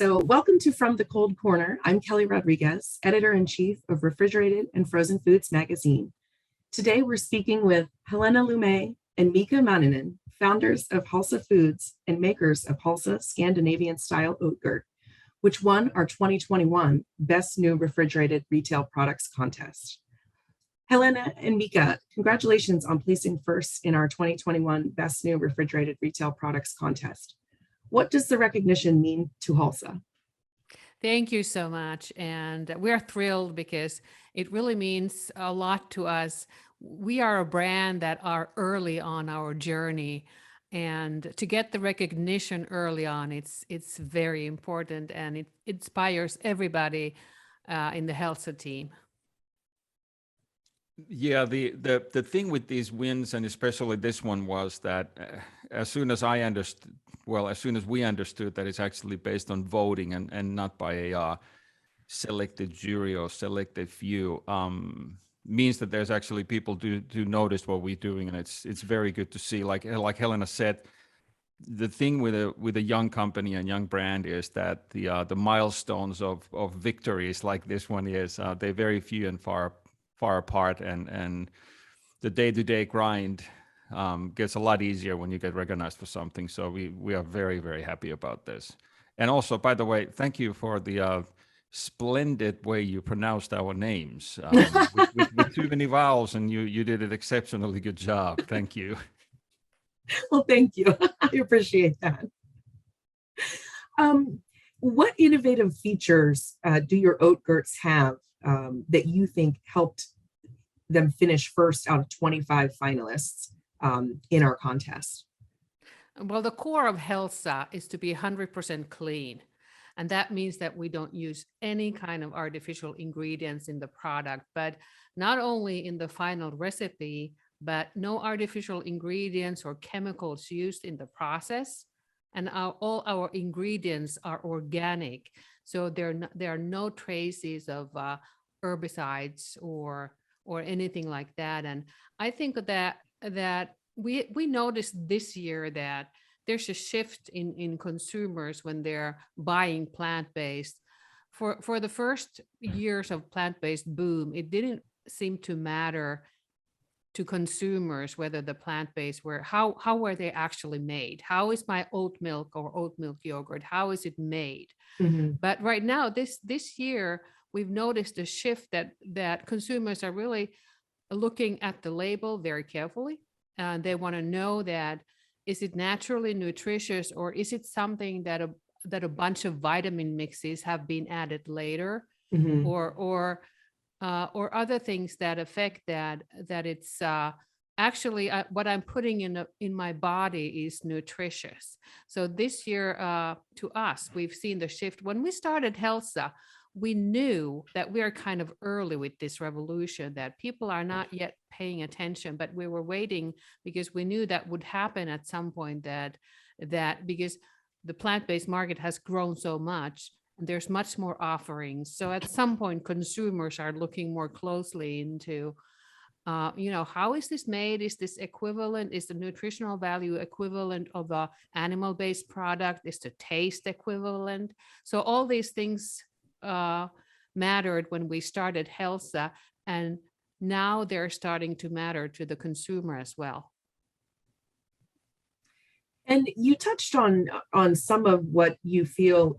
So, welcome to From the Cold Corner. I'm Kelly Rodriguez, editor-in-chief of Refrigerated and Frozen Foods magazine. Today, we're speaking with Helena Lumme and Mika Manninen, founders of Hälsa Foods and makers of Hälsa Scandinavian-Style Oatgurt, which won our 2021 Best New Refrigerated Retail Products contest. Helena and Mika, congratulations on placing first in our 2021 Best New Refrigerated Retail Products contest. What does the recognition mean to Hälsa? Thank you so much. And we're thrilled because it really means a lot to us. We are a brand that are early on our journey, and to get the recognition early on, it's very important, and it inspires everybody in the Hälsa team. Yeah, the thing with these wins, and especially this one, was that as soon as we understood that it's actually based on voting and not by a selected jury or selected few, means that there's actually people to notice what we're doing, and it's very good to see. Like Helena said, the thing with a young company and young brand is that the milestones of victories like this one is they're very few and far apart, and the day-to-day grind gets a lot easier when you get recognized for something. So we are very, very happy about this. And also, by the way, thank you for the splendid way you pronounced our names with too many vowels, and you did an exceptionally good job. Thank you. Well, thank you. I appreciate that. What innovative features do your Oatgurts have that you think helped them finish first out of 25 finalists in our contest? Well, the core of Hälsa is to be 100% clean. And that means that we don't use any kind of artificial ingredients in the product, but not only in the final recipe, but no artificial ingredients or chemicals used in the process. And all our ingredients are organic. So there are no traces of herbicides or anything like that. And I think that we noticed this year that there's a shift in consumers when they're buying plant-based. For the first years of plant-based boom, it didn't seem to matter to consumers whether the plant-based were how were they actually made. How is my oat milk or oat milk yogurt, how is it made? Mm-hmm. But right now, this year, we've noticed a shift that consumers are really looking at the label very carefully. They want to know that, is it naturally nutritious, or is it something that a bunch of vitamin mixes have been added later, Mm-hmm. or other things that affect that it's actually what I'm putting in my body is nutritious. So this year, to us, we've seen the shift. When we started Hälsa, we knew that we are kind of early with this revolution, that people are not yet paying attention, but we were waiting because we knew that would happen at some point, that because the plant-based market has grown so much, there's much more offerings. So at some point, consumers are looking more closely into, how is this made? Is this equivalent? Is the nutritional value equivalent of the animal-based product? Is the taste equivalent? So all these things mattered when we started Hälsa, and now they're starting to matter to the consumer as well. And you touched on some of what you feel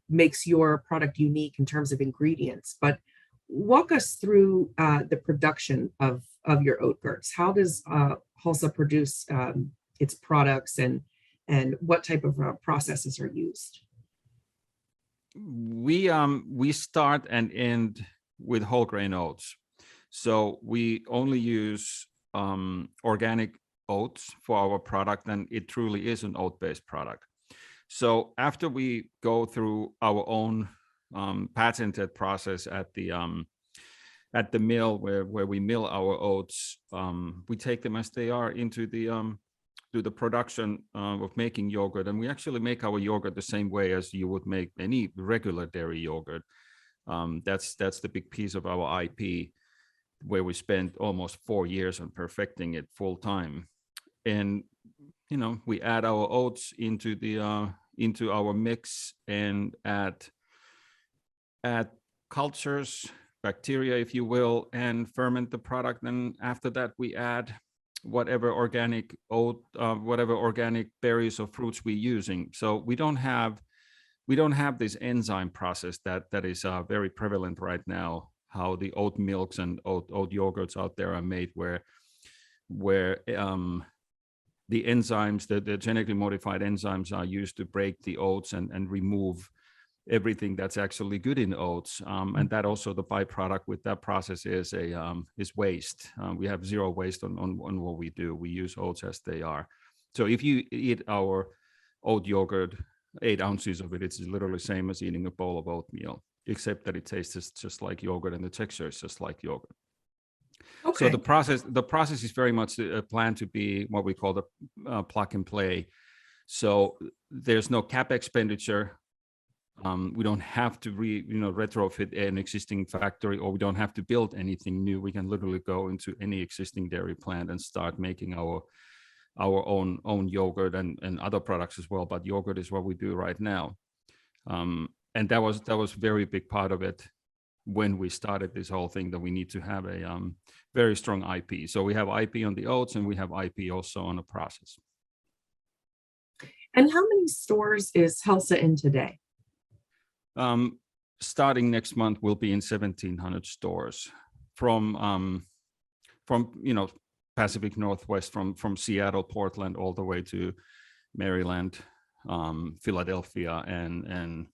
makes your product unique in terms of ingredients, but walk us through the production of your Oatgurts. How does Hälsa produce its products, and what type of processes are used? We start and end with whole grain oats, so we only use organic oats for our product, and it truly is an oat-based product. So after we go through our own patented process at the mill where we mill our oats, we take them as they are into the production of making yogurt, and we actually make our yogurt the same way as you would make any regular dairy yogurt. That's the big piece of our IP, where we spent almost 4 years on perfecting it full time. And we add our oats into into our mix and add cultures, bacteria, if you will, and ferment the product. And after that, we add whatever organic whatever organic berries or fruits we're using. So we don't have this enzyme process that is very prevalent right now. How the oat milks and oat yogurts out there are made, where the enzymes, the genetically modified enzymes, are used to break the oats and remove everything that's actually good in oats, and that also the byproduct with that process is waste. We have zero waste on what we do. We use oats as they are. So if you eat our oat yogurt, 8 ounces of it, it's literally the same as eating a bowl of oatmeal, except that it tastes just like yogurt and the texture is just like yogurt. Okay. So the process is very much planned to be what we call the plug and play. So there's no cap expenditure. We don't have to retrofit an existing factory, or we don't have to build anything new. We can literally go into any existing dairy plant and start making our own yogurt and other products as well. But yogurt is what we do right now, and that was very big part of it when we started this whole thing, that we need to have a very strong IP. So we have IP on the oats, and we have IP also on the process. And how many stores is Hälsa in today? Starting next month, we'll be in 1,700 stores from Pacific Northwest, from Seattle, Portland, all the way to Maryland, Philadelphia, and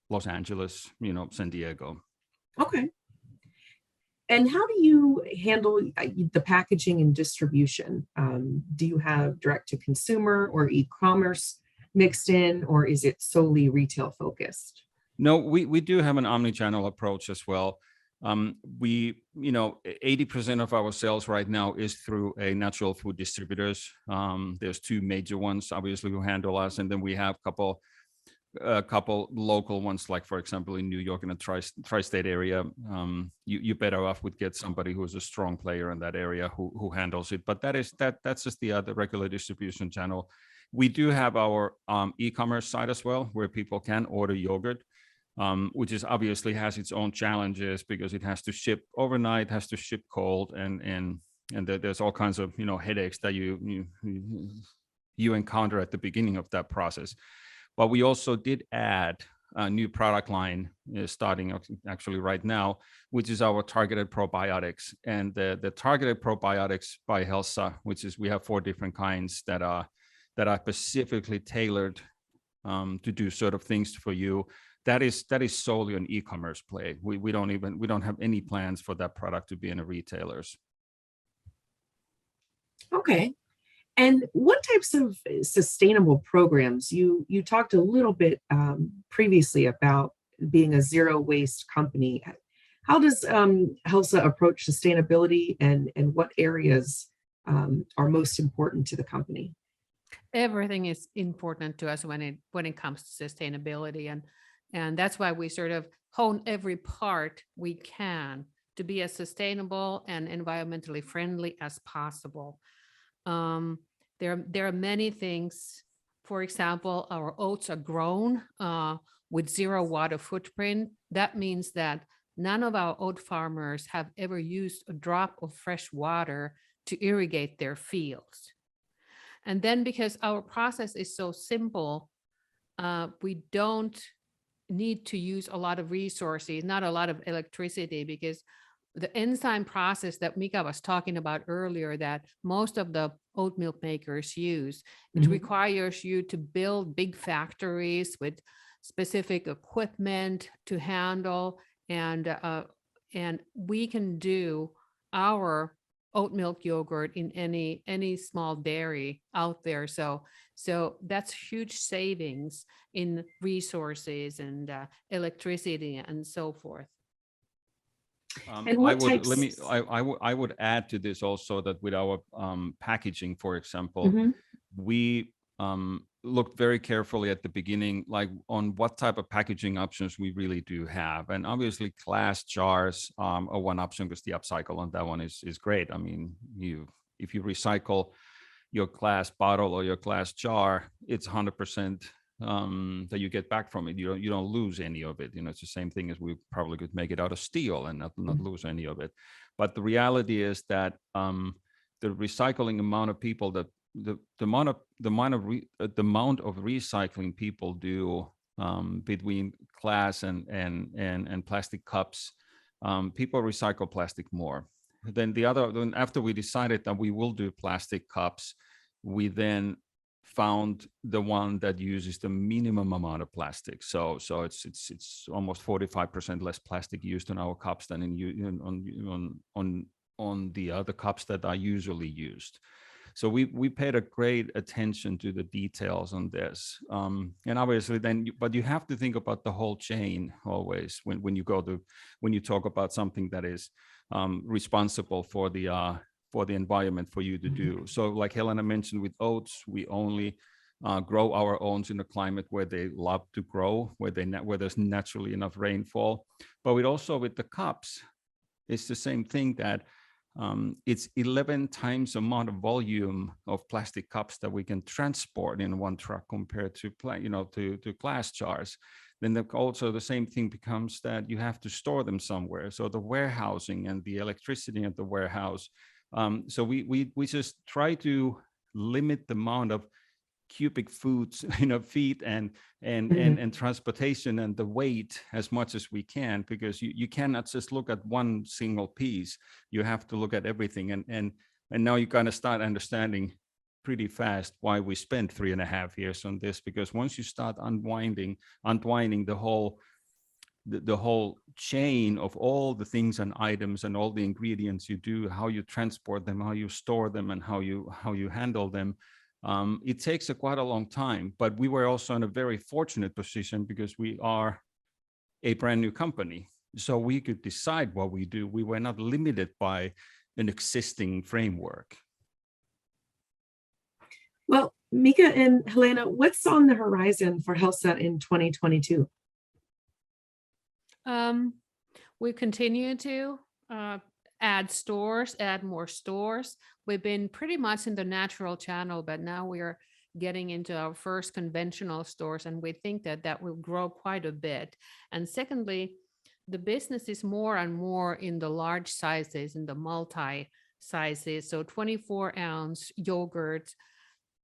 Los Angeles, San Diego. Okay. And how do you handle the packaging and distribution? Do you have direct to consumer or e-commerce mixed in, or is it solely retail focused? No, we do have an omni-channel approach as well. 80% of our sales right now is through a natural food distributors. There's 2 major ones, obviously, who handle us, and then we have a couple local ones, like for example in New York, in the tri-state area. You're better off with get somebody who's a strong player in that area who handles it. But that's just the regular distribution channel. We do have our e-commerce site as well, where people can order yogurt, which is obviously has its own challenges because it has to ship overnight, has to ship cold, and there's all kinds of headaches that you encounter at the beginning of that process. But we also did add a new product line starting actually right now, which is our targeted probiotics. And the targeted probiotics by Hälsa, which is, we have 4 different kinds that are specifically tailored to do sort of things for you. That is solely an e-commerce play. We don't have any plans for that product to be in a retailers. Okay. And what types of sustainable programs? You talked a little bit previously about being a zero waste company. How does Hälsa approach sustainability, and what areas are most important to the company? Everything is important to us when it comes to sustainability, and that's why we sort of hone every part we can to be as sustainable and environmentally friendly as possible. There are many things. For example, our oats are grown with 0 water footprint. That means that none of our oat farmers have ever used a drop of fresh water to irrigate their fields. And then, because our process is so simple, we don't need to use a lot of resources, not a lot of electricity, because the enzyme process that Mika was talking about earlier, that most of the oat milk makers use, it requires you to build big factories with specific equipment to handle, and we can do our oat milk yogurt in any small dairy out there. So that's huge savings in resources and electricity and so forth. And what types? I would add to this also that with our packaging, for example, we looked very carefully at the beginning, like on what type of packaging options we really do have. And obviously glass jars are one option, because the upcycle on that one is great. I mean, if you recycle your glass bottle or your glass jar, it's 100% that you get back from it. You don't lose any of it. It's the same thing as we probably could make it out of steel and not lose any of it. But the reality is that the recycling amount of people that the amount of recycling people do between glass and plastic cups, people recycle plastic more. Then after we decided that we will do plastic cups, we then found the one that uses the minimum amount of plastic. So it's almost 45% less plastic used in our cups than on the other cups that are usually used. So we paid a great attention to the details on this, and obviously but you have to think about the whole chain always when you talk about something that is responsible for the environment for you to do. So like Helena mentioned with oats, we only grow our oats in a climate where they love to grow, where there's naturally enough rainfall. But with the cups, it's the same thing that it's 11 times the amount of volume of plastic cups that we can transport in one truck compared to glass jars. Then also the same thing becomes that you have to store them somewhere. So the warehousing and the electricity at the warehouse. So we just try to limit the amount of cubic feet and transportation and the weight as much as we can, because you cannot just look at one single piece. You have to look at everything, and now you kind of start understanding pretty fast why we spent 3.5 years on this, because once you start untwining the whole chain of all the things and items and all the ingredients you do, how you transport them, how you store them, and how you handle them, it takes quite a long time. But we were also in a very fortunate position because we are a brand new company. So we could decide what we do. We were not limited by an existing framework. Well, Mika and Helena, what's on the horizon for Hälsa in 2022? We continue to add more stores. We've been pretty much in the natural channel, but now we are getting into our first conventional stores, and we think that will grow quite a bit. And secondly, the business is more and more in the large sizes, in the multi sizes. So 24-ounce yogurt,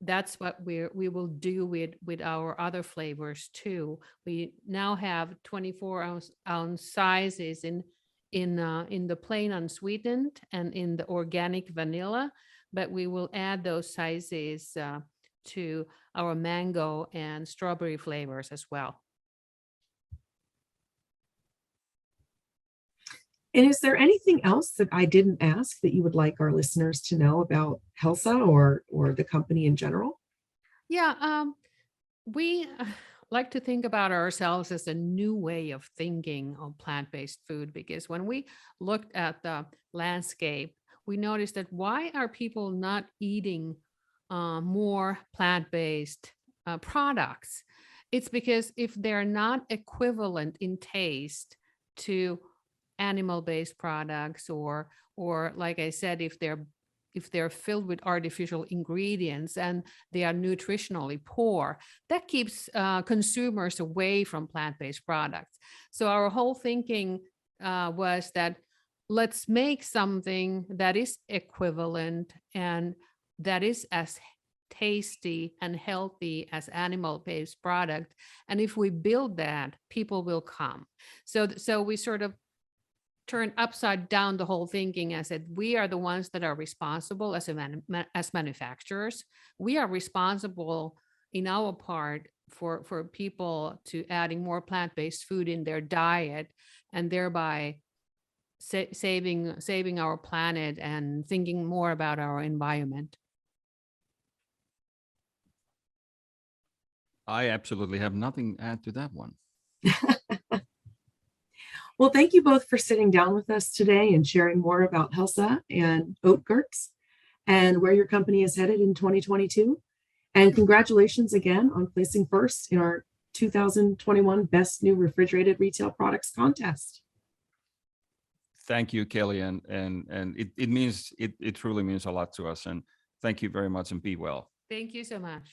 that's what we will do with our other flavors too. We now have 24-ounce sizes in the plain unsweetened and in the organic vanilla, but we will add those sizes to our mango and strawberry flavors as well. And is there anything else that I didn't ask that you would like our listeners to know about Hälsa or the company in general? Yeah, we like to think about ourselves as a new way of thinking of plant-based food, because when we looked at the landscape, we noticed that why are people not eating more plant-based products? It's because if they're not equivalent in taste to animal-based products, or like I said, if they're filled with artificial ingredients and they are nutritionally poor, that keeps consumers away from plant-based products. So our whole thinking was that let's make something that is equivalent and that is as tasty and healthy as animal-based product. And if we build that, people will come. So we sort of turn upside down the whole thinking and said, we are the ones that are responsible as manufacturers. We are responsible in our part for people to adding more plant-based food in their diet, and thereby saving our planet and thinking more about our environment. I absolutely have nothing to add to that one. Well, thank you both for sitting down with us today and sharing more about Hälsa and Oatgurts and where your company is headed in 2022. And congratulations again on placing first in our 2021 Best New Refrigerated Retail Products contest. Thank you, Kelly, and it truly means a lot to us. And thank you very much, and be well. Thank you so much.